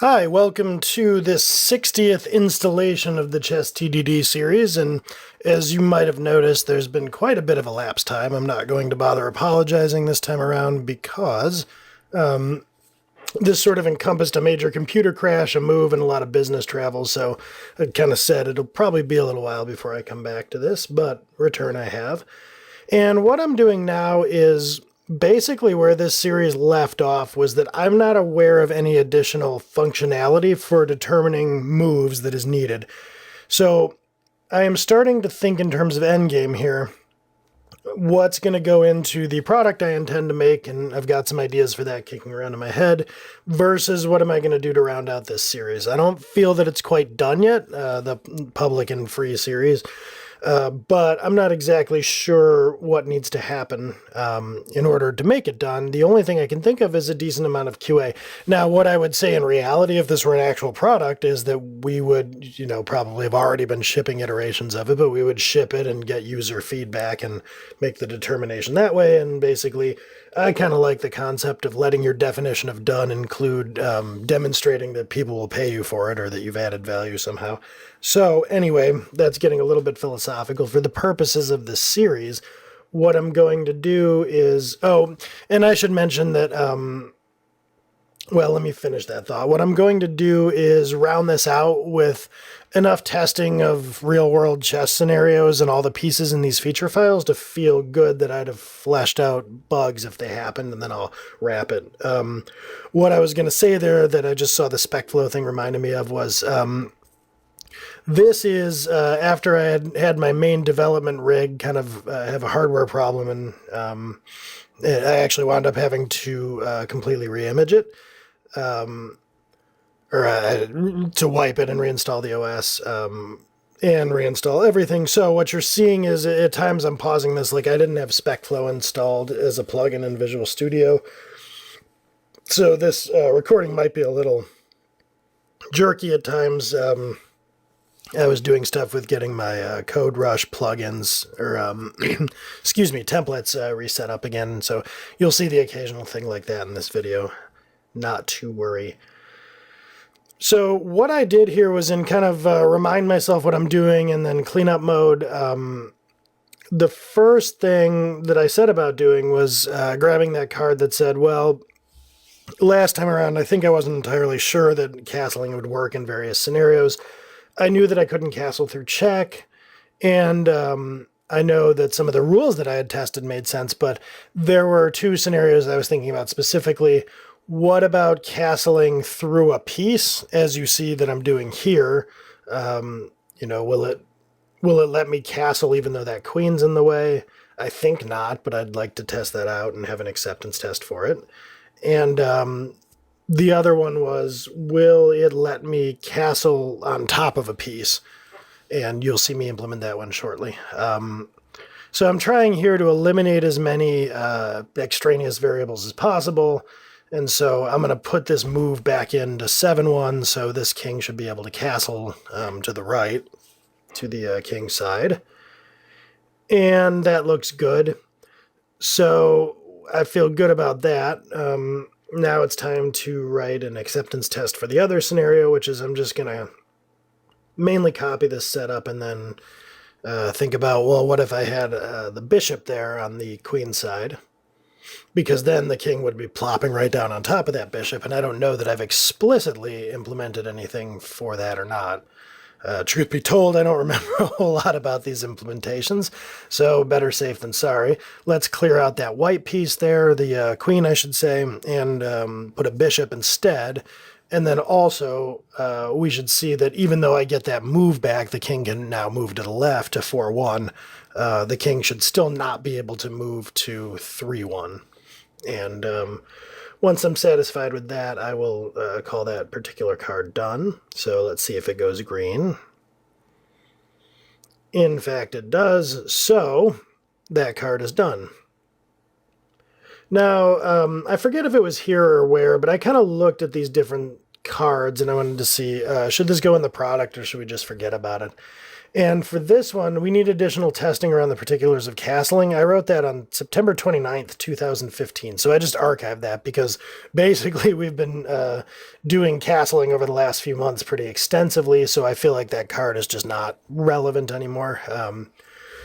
Hi, welcome to this 60th installation of the ChessTDD series, and as you might have noticed, there's been quite a bit of elapsed time. I'm not going to bother apologizing this time around because this sort of encompassed a major computer crash, a move, and a lot of business travel, so I kind of said it'll probably be a little while before I come back to this, but return I have. And what I'm doing now is basically where this series left off was that I'm not aware of any additional functionality for determining moves that is needed. So I am starting to think in terms of endgame here. What's going to go into the product I intend to make, and I've got some ideas for that kicking around in my head, versus what am I going to do to round out this series. I don't feel that it's quite done yet, the public and free series. But I'm not exactly sure what needs to happen in order to make it done. The only thing I can think of is a decent amount of QA. Now, what I would say in reality, if this were an actual product, is that we would, probably have already been shipping iterations of it, but we would ship it and get user feedback and make the determination that way. And basically, I kind of like the concept of letting your definition of done include demonstrating that people will pay you for it or that you've added value somehow. So anyway, that's getting a little bit philosophical. For the purposes of this series, what I'm going to do is, and I should mention that, well, let me finish that thought. What I'm going to do is round this out with enough testing of real world chess scenarios and all the pieces in these feature files to feel good that I'd have fleshed out bugs if they happened, and then I'll wrap it. What I was going to say there that I just saw the spec flow thing reminded me of was, this is after I had my main development rig kind of have a hardware problem, and I actually wound up having to completely reimage it, or to wipe it and reinstall the OS and reinstall everything. So what you're seeing is at times I'm pausing this, like I didn't have SpecFlow installed as a plugin in Visual Studio. So this recording might be a little jerky at times. I was doing stuff with getting my Code Rush plugins, or excuse me, templates reset up again. So you'll see the occasional thing like that in this video. Not to worry. So what I did here was in kind of remind myself what I'm doing and then cleanup mode. The first thing that I said about doing was grabbing that card that said, well, last time around, I think I wasn't entirely sure that castling would work in various scenarios. I knew that I couldn't castle through check, and I know that some of the rules that I had tested made sense, but there were two scenarios I was thinking about specifically. What about castling through a piece, as you see that I'm doing here? Will it let me castle even though that queen's in the way? I think not, but I'd like to test that out and have an acceptance test for it. And the other one was, will it let me castle on top of a piece? And you'll see me implement that one shortly. So I'm trying here to eliminate as many extraneous variables as possible. And so I'm going to put this move back into 7-1, so this king should be able to castle to the right, to the king side. And that looks good. So I feel good about that. Now it's time to write an acceptance test for the other scenario, which is I'm just going to mainly copy this setup and then think about, well, what if I had the bishop there on the queen side? Because then the king would be plopping right down on top of that bishop, and I don't know that I've explicitly implemented anything for that or not. Truth be told, I don't remember a whole lot about these implementations, so better safe than sorry. Let's clear out that white piece there, the queen, I should say, and put a bishop instead. And then also, we should see that even though I get that move back, the king can now move to the left to 4-1. The king should still not be able to move to 3-1. And once I'm satisfied with that, I will call that particular card done. So let's see if it goes green. In fact, it does. So that card is done. Now, I forget if it was here or where, but I kind of looked at these different cards and I wanted to see, should this go in the product or should we just forget about it? And for this one, we need additional testing around the particulars of castling. I wrote that on September 29th, 2015. So I just archived that because basically we've been doing castling over the last few months pretty extensively. So I feel like that card is just not relevant anymore.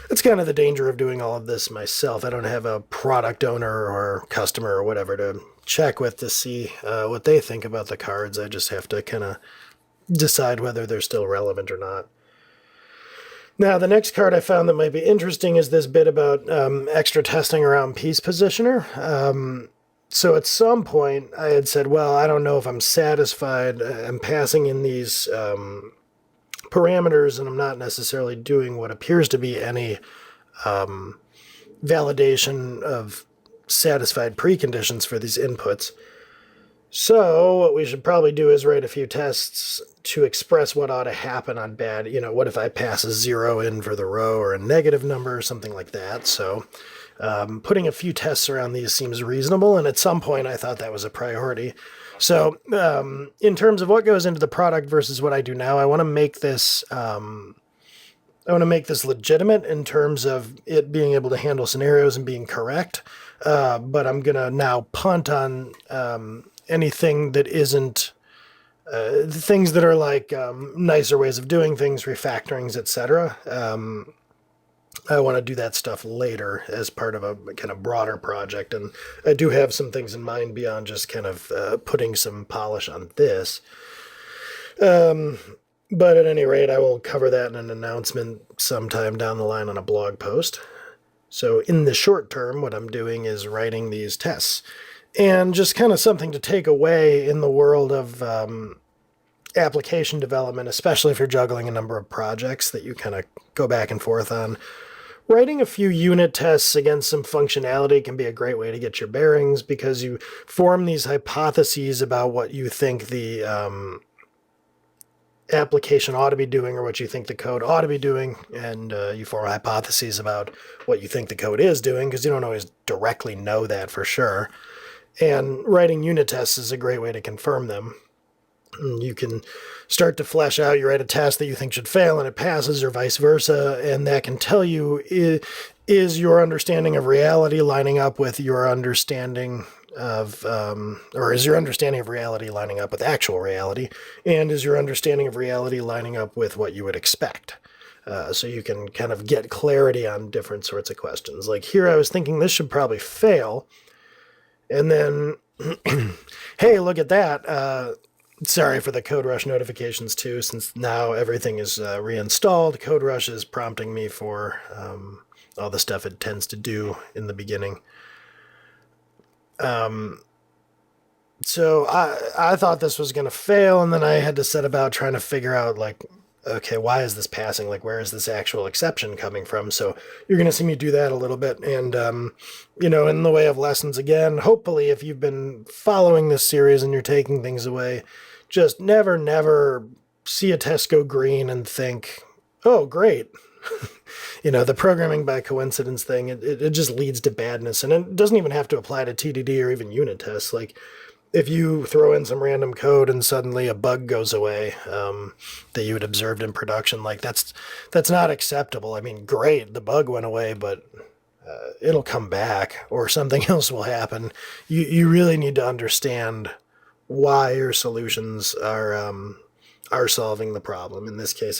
That's kind of the danger of doing all of this myself. I don't have a product owner or customer or whatever to check with to see what they think about the cards. I just have to kind of decide whether they're still relevant or not. Now, the next card I found that might be interesting is this bit about extra testing around piece positioner. So at some point, I had said, well, I don't know if I'm satisfied. I'm passing in these parameters, and I'm not necessarily doing what appears to be any validation of satisfied preconditions for these inputs. So what we should probably do is write a few tests to express what ought to happen on bad. What if I pass a 0 in for the row or a negative number or something like that? So putting a few tests around these seems reasonable, and at some point I thought that was a priority. So in terms of what goes into the product versus what I do now, I want to make this legitimate in terms of it being able to handle scenarios and being correct. But I'm going to now punt on anything that isn't things that are like nicer ways of doing things, refactorings, etc. I want to do that stuff later as part of a kind of broader project, and I do have some things in mind beyond just kind of putting some polish on this. But at any rate, I will cover that in an announcement sometime down the line on a blog post. So in the short term, what I'm doing is writing these tests. And just kind of something to take away in the world of application development, especially if you're juggling a number of projects that you kind of go back and forth on. Writing a few unit tests against some functionality can be a great way to get your bearings, because you form these hypotheses about what you think the application ought to be doing or what you think the code ought to be doing, and you form hypotheses about what you think the code is doing, because you don't always directly know that for sure. And writing unit tests is a great way to confirm them. You can start to flesh out, you write a test that you think should fail and it passes, or vice versa, and that can tell you, is your understanding of reality lining up with your understanding of, or is your understanding of reality lining up with actual reality, and is your understanding of reality lining up with what you would expect? So you can kind of get clarity on different sorts of questions. Like here I was thinking this should probably fail, and then, hey, look at that. Sorry for the CodeRush notifications too, since now everything is reinstalled. CodeRush is prompting me for all the stuff it tends to do in the beginning. So I thought this was going to fail, and then I had to set about trying to figure out, like, okay, why is this passing? Like, where is this actual exception coming from? So you're going to see me do that a little bit. And, in the way of lessons, again, hopefully if you've been following this series and you're taking things away, just never see a test go green and think, oh, great. The programming by coincidence thing, it just leads to badness. And it doesn't even have to apply to TDD or even unit tests. Like, if you throw in some random code and suddenly a bug goes away that you had observed in production, like that's not acceptable. I mean, great, the bug went away, but it'll come back or something else will happen. You really need to understand why your solutions are solving the problem. In this case,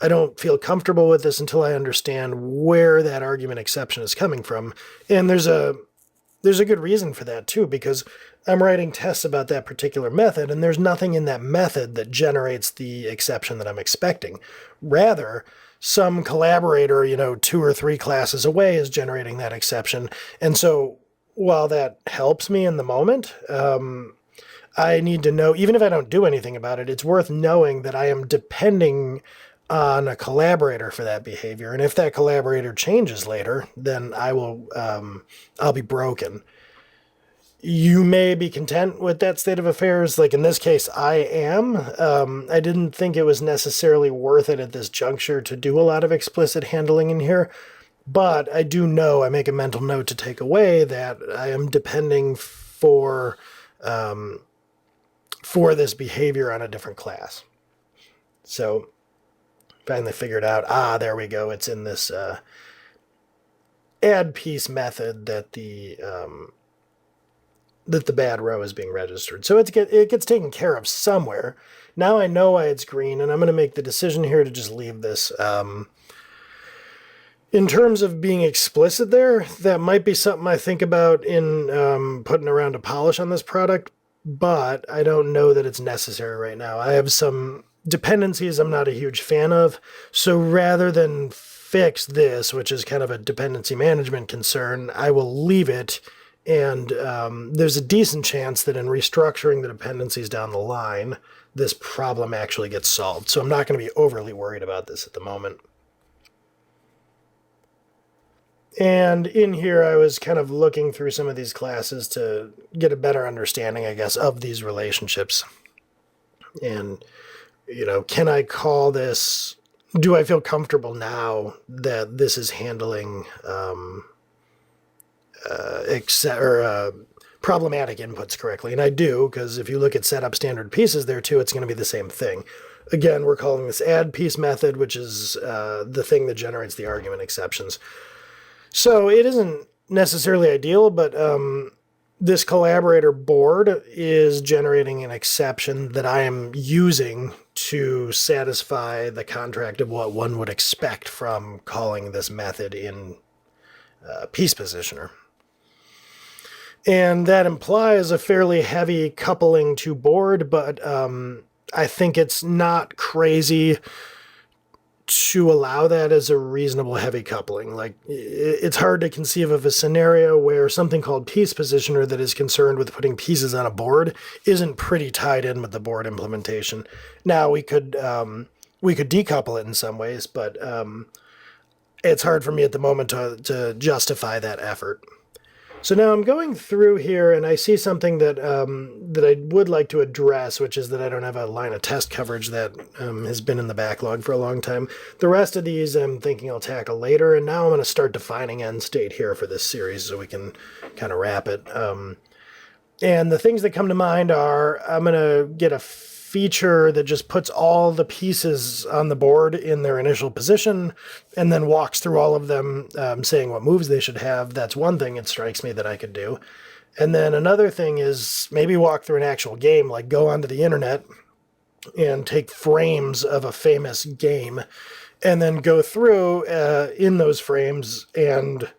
I don't feel comfortable with this until I understand where that argument exception is coming from. And there's a good reason for that too, because I'm writing tests about that particular method, and there's nothing in that method that generates the exception that I'm expecting. Rather, some collaborator, 2 or 3 classes away is generating that exception. And so while that helps me in the moment, I need to know, even if I don't do anything about it, it's worth knowing that I am depending on a collaborator for that behavior. And if that collaborator changes later, then I'll be broken. You may be content with that state of affairs. Like in this case, I am. I didn't think it was necessarily worth it at this juncture to do a lot of explicit handling in here, but I do know, I make a mental note to take away that I am depending for this behavior on a different class. So finally figured out, there we go. It's in this add piece method that the bad row is being registered. So it gets taken care of somewhere. Now I know why it's green, and I'm going to make the decision here to just leave this. In terms of being explicit there, that might be something I think about in putting around a polish on this product, but I don't know that it's necessary right now. I have some dependencies I'm not a huge fan of, so rather than fix this, which is kind of a dependency management concern, I will leave it, and there's a decent chance that in restructuring the dependencies down the line, this problem actually gets solved. So I'm not going to be overly worried about this at the moment. And in here, I was kind of looking through some of these classes to get a better understanding, I guess, of these relationships. And, can I call this, do I feel comfortable now that this is handling problematic inputs correctly? And I do, because if you look at set up standard pieces there too, it's going to be the same thing. Again, we're calling this add piece method, which is the thing that generates the argument exceptions. So it isn't necessarily ideal, but this collaborator board is generating an exception that I am using to satisfy the contract of what one would expect from calling this method in piece positioner. And that implies a fairly heavy coupling to board, but I think it's not crazy to allow that as a reasonable heavy coupling. Like, it's hard to conceive of a scenario where something called piece positioner that is concerned with putting pieces on a board isn't pretty tied in with the board implementation. Now, we could decouple it in some ways, but it's hard for me at the moment to justify that effort. So now I'm going through here, and I see something that I would like to address, which is that I don't have a line of test coverage that has been in the backlog for a long time. The rest of these I'm thinking I'll tackle later, and now I'm going to start defining end state here for this series so we can kind of wrap it. And the things that come to mind are I'm going to get a feature that just puts all the pieces on the board in their initial position and then walks through all of them, saying what moves they should have. That's one thing it strikes me that I could do. And then another thing is maybe walk through an actual game, like go onto the internet and take frames of a famous game and then go through in those frames and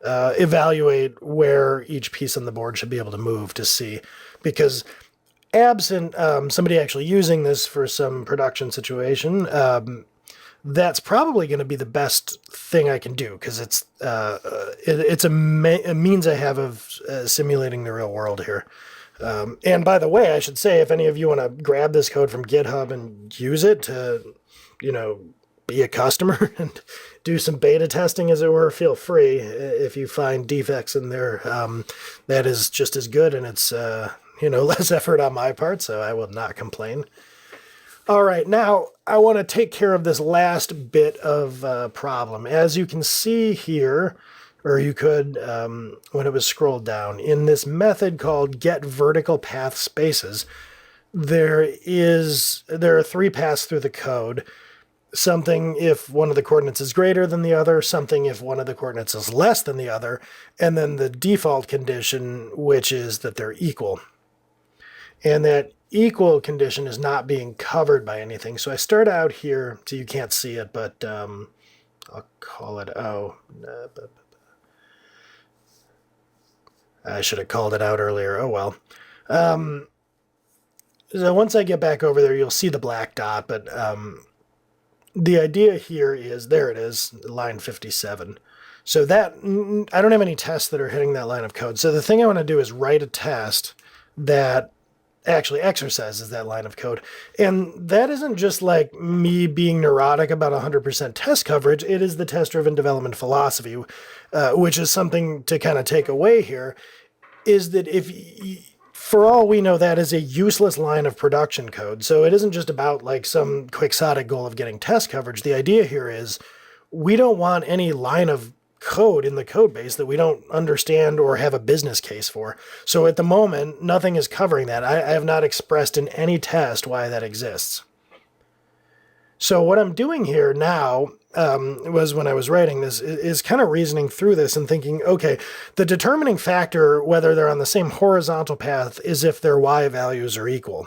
evaluate where each piece on the board should be able to move to see. Because absent somebody actually using this for some production situation, that's probably going to be the best thing I can do, because it's a means I have of simulating the real world here. And by the way, I should say, if any of you want to grab this code from GitHub and use it to, be a customer and do some beta testing, as it were, feel free. If you find defects in there, that is just as good, and it's less effort on my part, so I will not complain. All right, now I want to take care of this last bit of problem. As you can see here, or you could when it was scrolled down, in this method called get vertical path spaces, there are 3 paths through the code. Something if one of the coordinates is greater than the other, something if one of the coordinates is less than the other, and then the default condition, which is that they're equal. And that equal condition is not being covered by anything. So I start out here, so you can't see it, but I'll call it, I should have called it out earlier. Oh, well. So once I get back over there, you'll see the black dot, but the idea here is, there it is, line 57. So that, I don't have any tests that are hitting that line of code. So the thing I want to do is write a test that actually exercises that line of code. And that isn't just like me being neurotic about 100% test coverage. It is the test-driven development philosophy, which is something to kind of take away here, is that for all we know, that is a useless line of production code. So it isn't just about like some quixotic goal of getting test coverage. The idea here is we don't want any line of code in the code base that we don't understand or have a business case for. So at the moment, nothing is covering that. I have not expressed in any test why that exists. So what I'm doing here now was when I was writing this is kind of reasoning through this and thinking, okay, the determining factor whether they're on the same horizontal path is if their y values are equal.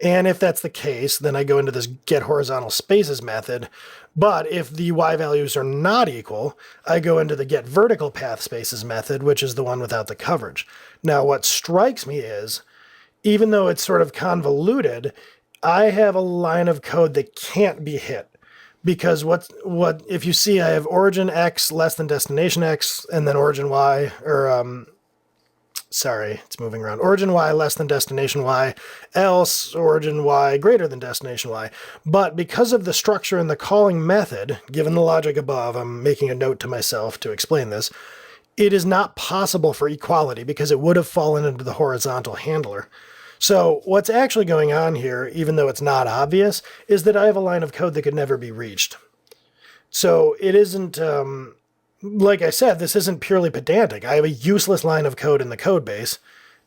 And if that's the case, then I go into this get horizontal spaces method. But if the y values are not equal, I go into the get vertical path spaces method, which is the one without the coverage. Now, what strikes me is, even though it's sort of convoluted, I have a line of code that can't be hit. Because what if you see I have origin x less than destination x, and then origin y, or sorry, it's moving around. Origin y less than destination y, else origin y greater than destination y. But because of the structure in the calling method, given the logic above, I'm making a note to myself to explain this, it is not possible for equality because it would have fallen into the horizontal handler. So what's actually going on here, even though it's not obvious, is that I have a line of code that could never be reached. So it isn't, like I said, this isn't purely pedantic. I have a useless line of code in the code base,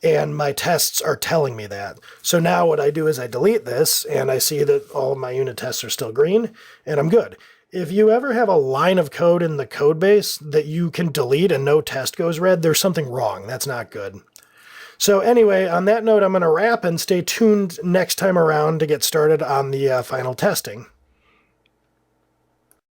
and my tests are telling me that. So now what I do is I delete this, and I see that all of my unit tests are still green, and I'm good. If you ever have a line of code in the code base that you can delete and no test goes red, there's something wrong. That's not good. So anyway, on that note, I'm going to wrap and stay tuned next time around to get started on the final testing.